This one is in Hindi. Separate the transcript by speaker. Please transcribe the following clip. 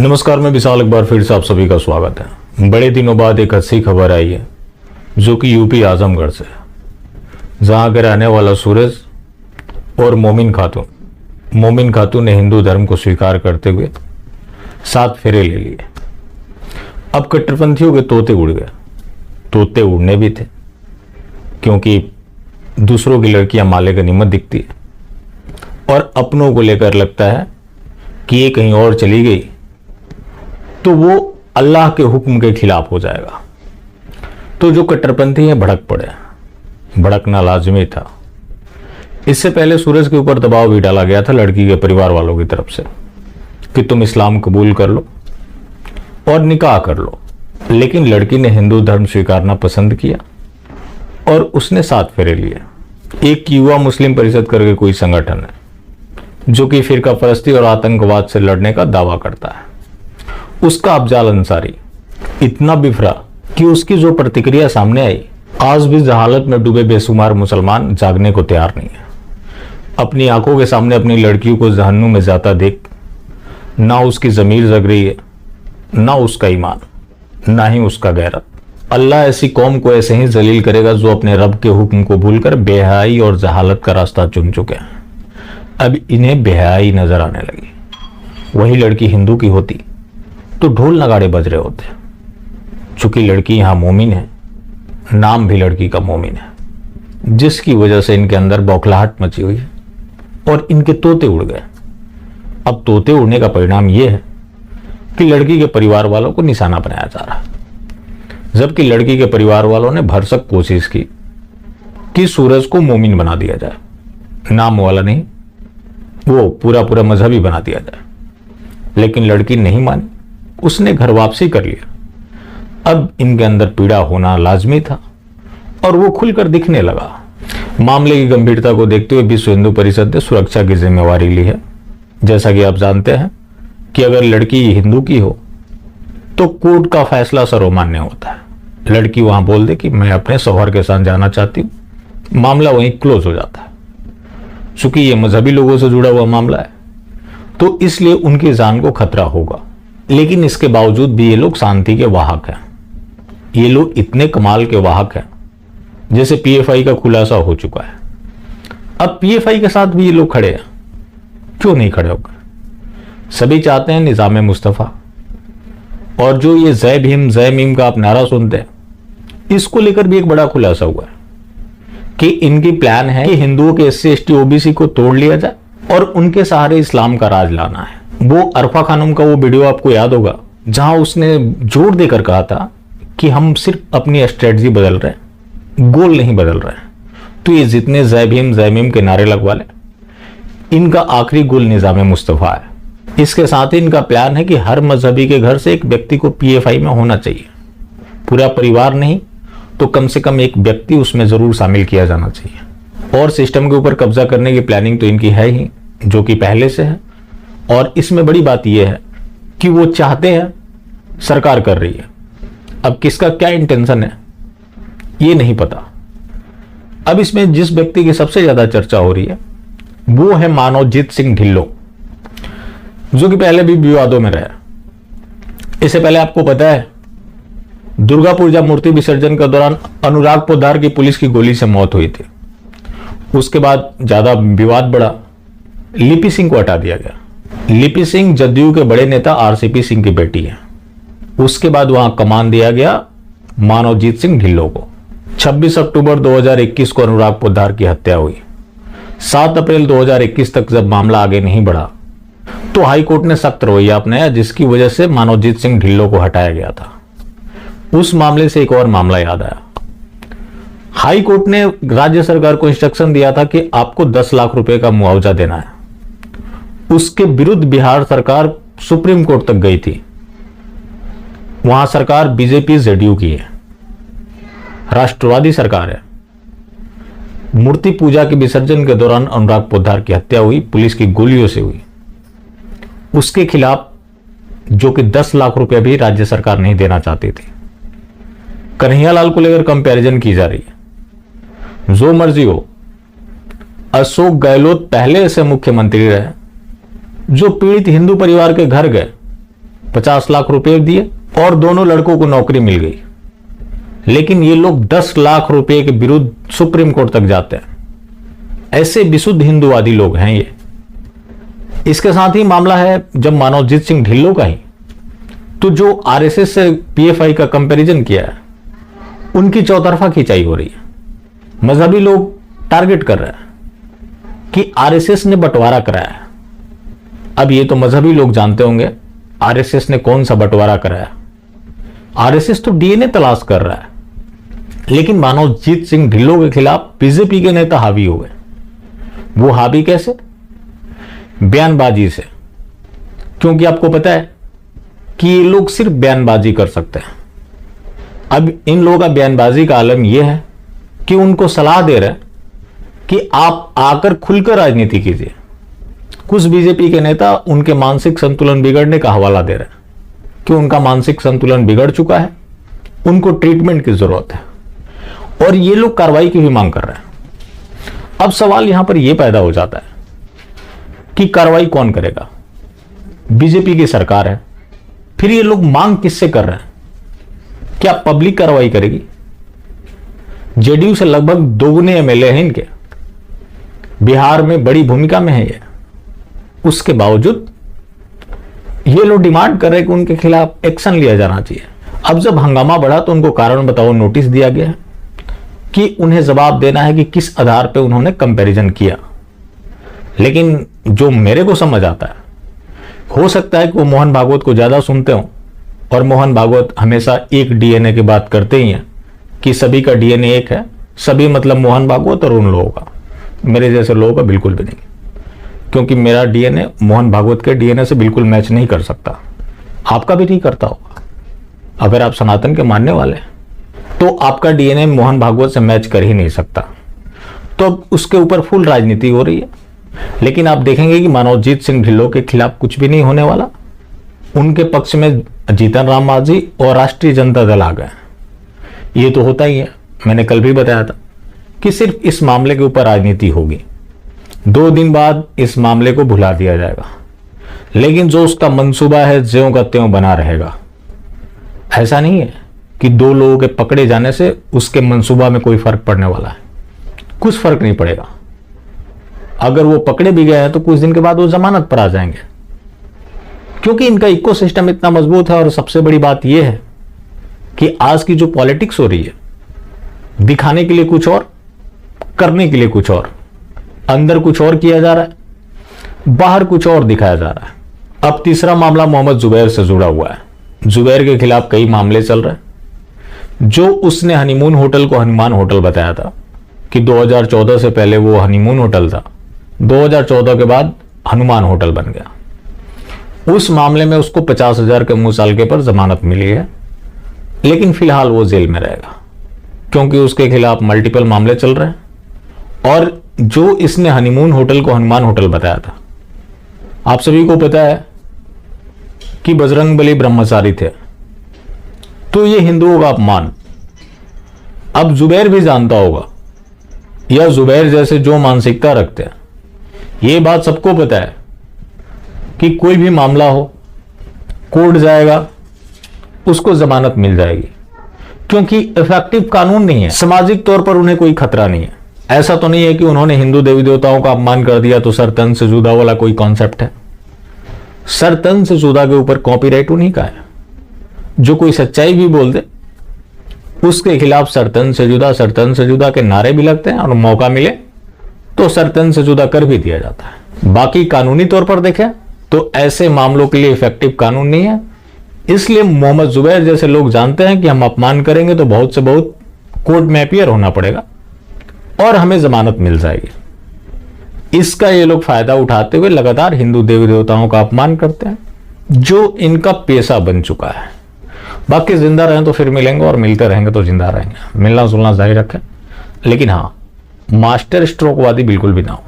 Speaker 1: नमस्कार, मैं विशाल। एक बार फिर से आप सभी का स्वागत है। बड़े दिनों बाद एक अच्छी खबर आई है जो कि यूपी आजमगढ़ से, जहां के रहने वाला सूरज और मोमिन खातून ने हिंदू धर्म को स्वीकार करते हुए 7 फेरे ले लिए। अब कट्टरपंथियों के तोते उड़ गए। तोते उड़ने भी थे क्योंकि दूसरों की लड़कियां माले गनीमत दिखती है और अपनों को लेकर लगता है कि ये कहीं और चली गई तो वो अल्लाह के हुक्म के खिलाफ हो जाएगा। तो जो कट्टरपंथी हैं भड़क पड़े। भड़कना लाजमी था। इससे पहले सूरज के ऊपर दबाव भी डाला गया था लड़की के परिवार वालों की तरफ से कि तुम इस्लाम कबूल कर लो और निकाह कर लो, लेकिन लड़की ने हिंदू धर्म स्वीकारना पसंद किया और उसने 7 फेरे लिए। एक युवा मुस्लिम परिषद करके कोई संगठन है जो कि फिरका परस्ती और आतंकवाद से लड़ने का दावा करता है। उसका अफजाल अंसारी इतना बिफरा कि उसकी जो प्रतिक्रिया सामने आई, आज भी जहालत में डूबे बेशुमार मुसलमान जागने को तैयार नहीं है। अपनी आंखों के सामने अपनी लड़कियों को जहन्नुम में जाता देख ना उसकी जमीर जग रही है, ना उसका ईमान, ना ही उसका गैरत। अल्लाह ऐसी कौम को ऐसे ही जलील करेगा जो अपने रब के हुक्म को भूलकर बेहयाई और जहालत का रास्ता चुन चुके हैं। अब इन्हें बेहयाई नजर आने लगी। वही लड़की हिंदू की होती तो ढोल नगाड़े बज रहे होते। चूंकि लड़की यहां मोमिन है, नाम भी लड़की का मोमिन है, जिसकी वजह से इनके अंदर बौखलाहट मची हुई है और इनके तोते उड़ गए। अब तोते उड़ने का परिणाम यह है कि लड़की के परिवार वालों को निशाना बनाया जा रहा है, जबकि लड़की के परिवार वालों ने भरसक कोशिश की कि सूरज को मोमिन बना दिया जाए। नाम वाला नहीं, वो पूरा मजहबी बना दिया जाए, लेकिन लड़की नहीं मानी। उसने घर वापसी कर लिया। अब इनके अंदर पीड़ा होना लाजमी था और वो खुलकर दिखने लगा। मामले की गंभीरता को देखते हुए विश्व हिंदू परिषद ने सुरक्षा की जिम्मेवारी ली है। जैसा कि आप जानते हैं कि अगर लड़की हिंदू की हो तो कोर्ट का फैसला सर्वमान्य होता है। लड़की वहां बोल दे कि मैं अपने शौहर के साथ जाना चाहती हूं, मामला वहीं क्लोज हो जाता है। चूंकि ये मजहबी लोगों से जुड़ा हुआ मामला है तो इसलिए उनकी जान को खतरा होगा, लेकिन इसके बावजूद भी ये लोग शांति के वाहक हैं। ये लोग इतने कमाल के वाहक हैं जैसे पीएफआई का खुलासा हो चुका है। अब पीएफआई के साथ भी ये लोग खड़े हैं, क्यों नहीं खड़े होकर? सभी चाहते हैं निजाम मुस्तफा, और जो ये जय भीम जय मीम का आप नारा सुनते हैं, इसको लेकर भी एक बड़ा खुलासा हुआ है कि इनकी प्लान है कि हिंदुओं के SC ST OBC को तोड़ लिया जाए और उनके सहारे इस्लाम का राज लाना है। वो अरफा खानम का वो वीडियो आपको याद होगा जहां उसने जोर देकर कहा था कि हम सिर्फ अपनी स्ट्रेटजी बदल रहे हैं, गोल नहीं बदल रहे हैं। तो ये जितने जय भीम जय मीम के नारे लगवा ले, इनका आखिरी गोल निजाम मुस्तफा है। इसके साथ ही इनका प्लान है कि हर मजहबी के घर से एक व्यक्ति को PFI में होना चाहिए। पूरा परिवार नहीं तो कम से कम एक व्यक्ति उसमें जरूर शामिल किया जाना चाहिए। और सिस्टम के ऊपर कब्जा करने की प्लानिंग तो इनकी है ही, जो कि पहले से है। और इसमें बड़ी बात यह है कि वो चाहते हैं, सरकार कर रही है। अब किसका क्या इंटेंशन है ये नहीं पता। अब इसमें जिस व्यक्ति की सबसे ज्यादा चर्चा हो रही है वो है मानवजीत सिंह ढिल्लों, जो कि पहले भी विवादों में रहा। इससे पहले आपको पता है दुर्गा पूजा मूर्ति विसर्जन के दौरान अनुराग पोद्दार की पुलिस की गोली से मौत हुई थी। उसके बाद ज्यादा विवाद बढ़ा, लिपि सिंह को हटा दिया गया। लिपि सिंह जदयू के बड़े नेता RCP सिंह की बेटी है। उसके बाद वहां कमान दिया गया मानवजीत सिंह ढिल्लों को। 26 अक्टूबर 2021 को अनुराग पोद्दार की हत्या हुई। 7 अप्रैल 2021 तक जब मामला आगे नहीं बढ़ा तो हाईकोर्ट ने सख्त रवैया अपनाया, जिसकी वजह से मानवजीत सिंह ढिल्लों को हटाया गया था। उस मामले से एक और मामला याद आया। हाई कोर्ट ने राज्य सरकार को इंस्ट्रक्शन दिया था कि आपको 10 लाख रुपए का मुआवजा देना है। उसके विरुद्ध बिहार सरकार सुप्रीम कोर्ट तक गई थी। वहां सरकार बीजेपी ZDU की है, राष्ट्रवादी सरकार है। मूर्ति पूजा के विसर्जन के दौरान अनुराग पोद्दार की हत्या हुई, पुलिस की गोलियों से हुई। उसके खिलाफ जो कि 10 लाख रुपए भी राज्य सरकार नहीं देना चाहती थी। कन्हैयालाल को लेकर कंपैरिजन की जा रही है। जो मर्जी हो, अशोक गहलोत पहले ऐसे मुख्यमंत्री रहे जो पीड़ित हिंदू परिवार के घर गए 50 लाख रुपए दिए और दोनों लड़कों को नौकरी मिल गई। लेकिन ये लोग 10 लाख रुपए के विरुद्ध सुप्रीम कोर्ट तक जाते हैं। ऐसे विशुद्ध हिंदुवादी लोग हैं ये। इसके साथ ही मामला है जब मनोजीत सिंह ढिल्लों का ही, तो जो आरएसएस से पीएफआई का कंपैरिजन किया है, उनकी चौतरफा खिंचाई हो रही है। मजहबी लोग टारगेट कर रहे हैं कि आरएसएस ने बंटवारा कराया है। अब ये तो मजहबी लोग जानते होंगे आरएसएस ने कौन सा बंटवारा कराया। आरएसएस तो डीएनए तलाश कर रहा है, लेकिन मनोजीत सिंह ढिल्लों के खिलाफ बीजेपी के नेता हावी हो गए। वो हावी कैसे? बयानबाजी से। क्योंकि आपको पता है कि ये लोग सिर्फ बयानबाजी कर सकते हैं। अब इन लोगों का बयानबाजी का आलम यह है कि उनको सलाह दे रहे हैं कि आप आकर खुलकर राजनीति कीजिए। कुछ बीजेपी के नेता उनके मानसिक संतुलन बिगड़ने का हवाला दे रहे हैं कि उनका मानसिक संतुलन बिगड़ चुका है, उनको ट्रीटमेंट की जरूरत है, और ये लोग कार्रवाई की भी मांग कर रहे हैं। अब सवाल यहां पर यह पैदा हो जाता है कि कार्रवाई कौन करेगा? बीजेपी की सरकार है, फिर ये लोग मांग किससे कर रहे हैं? क्या पब्लिक कार्रवाई करेगी? जेडीयू से लगभग दोगुने एमएलए हैं इनके, बिहार में बड़ी भूमिका में है ये। उसके बावजूद ये लोग डिमांड कर रहे हैं कि उनके खिलाफ एक्शन लिया जाना चाहिए। अब जब हंगामा बढ़ा तो उनको कारण बताओ नोटिस दिया गया है कि उन्हें जवाब देना है कि किस आधार पर उन्होंने कंपैरिजन किया। लेकिन जो मेरे को समझ आता है, हो सकता है कि वो मोहन भागवत को ज्यादा सुनते हो, और मोहन भागवत हमेशा एक डीएनए की बात करते ही हैं कि सभी का डीएनए एक है। सभी मतलब मोहन भागवत और उन लोगों का, मेरे जैसे लोगों का बिल्कुल भी नहीं, क्योंकि मेरा डीएनए मोहन भागवत के डीएनए से बिल्कुल मैच नहीं कर सकता। आपका भी नहीं करता होगा। अगर आप सनातन के मानने वाले हैं तो आपका डीएनए मोहन भागवत से मैच कर ही नहीं सकता। तो अब उसके ऊपर फुल राजनीति हो रही है। लेकिन आप देखेंगे कि मनोजीत सिंह ढिल्लों के खिलाफ कुछ भी नहीं होने वाला। उनके पक्ष में जीतन राम मांझी और राष्ट्रीय जनता दल आ गए। ये तो होता ही है। मैंने कल भी बताया था कि सिर्फ इस मामले के ऊपर राजनीति होगी, 2 दिन बाद इस मामले को भुला दिया जाएगा। लेकिन जो उसका मंसूबा है ज्यों का त्यों बना रहेगा। ऐसा नहीं है कि 2 लोगों के पकड़े जाने से उसके मंसूबा में कोई फर्क पड़ने वाला है। कुछ फर्क नहीं पड़ेगा। अगर वो पकड़े भी गए हैं तो कुछ दिन के बाद वो जमानत पर आ जाएंगे, क्योंकि इनका इकोसिस्टम इतना मजबूत है। और सबसे बड़ी बात यह है कि आज की जो पॉलिटिक्स हो रही है, दिखाने के लिए कुछ और, करने के लिए कुछ और, अंदर कुछ और किया जा रहा है, बाहर कुछ और दिखाया जा रहा है। अब तीसरा मामला मोहम्मद जुबैर से जुड़ा हुआ है। जुबैर के खिलाफ कई मामले चल रहे हैं। जो उसने हनीमून होटल को हनुमान होटल बताया था कि 2014 से पहले वो हनीमून होटल था, 2014 के बाद हनुमान होटल बन गया। उस मामले में उसको 50,000 के मुसालके पर जमानत मिली है, लेकिन फिलहाल वो जेल में रहेगा, क्योंकि उसके खिलाफ मल्टीपल मामले चल रहे हैं। और जो इसने हनीमून होटल को हनुमान होटल बताया था, आप सभी को पता है कि बजरंगबली ब्रह्मचारी थे, तो ये हिंदुओं का अपमान। अब जुबैर भी जानता होगा, या जुबैर जैसे जो मानसिकता रखते हैं, ये बात सबको पता है कि कोई भी मामला हो, कोर्ट जाएगा, उसको जमानत मिल जाएगी, क्योंकि इफेक्टिव कानून नहीं है। सामाजिक तौर पर उन्हें कोई खतरा नहीं है। ऐसा तो नहीं है कि उन्होंने हिंदू देवी देवताओं का अपमान कर दिया तो सर तन से जुदा वाला कोई कॉन्सेप्ट है। सर तन से जुदा के ऊपर कॉपीराइट उन्हीं का है। जो कोई सच्चाई भी बोल दे, उसके खिलाफ सरतन से जुदा के नारे भी लगते हैं, और मौका मिले तो सरतन से जुदा कर भी दिया जाता है। बाकी कानूनी तौर पर देखें तो ऐसे मामलों के लिए इफेक्टिव कानून नहीं है। इसलिए मोहम्मद जुबैर जैसे लोग जानते हैं कि हम अपमान करेंगे तो बहुत से बहुत कोर्ट में अपीयर होना पड़ेगा और हमें जमानत मिल जाएगी। इसका ये लोग फायदा उठाते हुए लगातार हिंदू देवी देवताओं का अपमान करते हैं, जो इनका पेशा बन चुका है। बाकी जिंदा रहें तो फिर मिलेंगे, और मिलते रहेंगे तो जिंदा रहेंगे। मिलना जुलना जारी रखें, लेकिन हाँ, मास्टर स्ट्रोक वादी बिल्कुल भी ना हो।